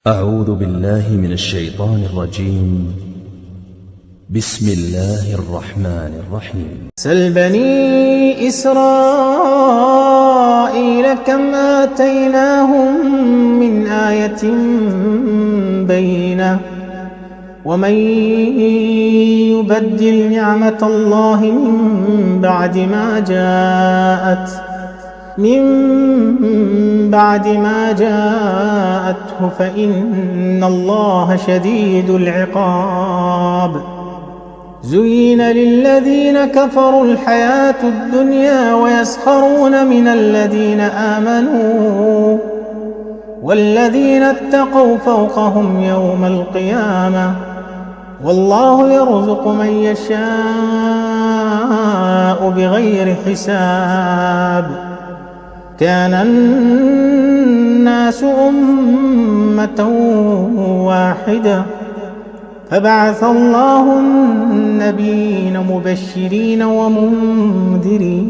أعوذ بالله من الشيطان الرجيم. بسم الله الرحمن الرحيم. سل بني إسرائيل كم آتيناهم من آية بينة ومن يبدل نعمة الله من بعد ما جاءته فإن الله شديد العقاب. زين للذين كفروا الحياة الدنيا ويسخرون من الذين آمنوا والذين اتقوا فوقهم يوم القيامة والله يرزق من يشاء بغير حساب. كان الناس أمة واحدة فبعث الله النبيين مبشرين ومنذرين